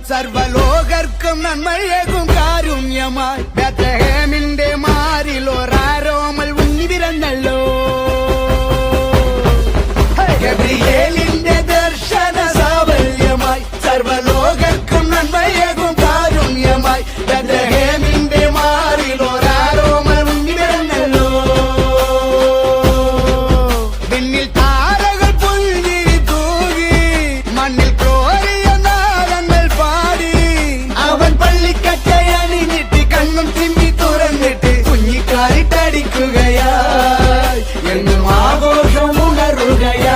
സർവലോകർക്കും നന്മയേകും കാരുണ്യമായി ബേത്ലഹേമിന്റെ മാറിൽ ഒരാരോമൽ ഉണ്ണി പിറന്നല്ലോ. ഗബ്രിയേലിന്റെ ദർശന സാഫല്യമായി സർവലോകർക്കും നന്മയേകും കാരുണ്യമായി ബേത്ലഹേമിന്റെ മാറിൽ ഒരാരോമൽ ഉണ്ണി പിറന്നല്ലോ. പിന്നിൽ താരകൾ പുൽകിരി തൂകി മണ്ണിൽ ക്രോരിയ നാളങ്ങൾ പാടി അവൻ പള്ളിക്കറ്റയണിഞ്ഞിട്ട് കണ്ണും തിമ്മി തുറന്നിട്ട് കുഞ്ഞിക്കാരിട്ടടിക്കുകയായി എന്നും ആഘോഷം ഉണരുകയായി.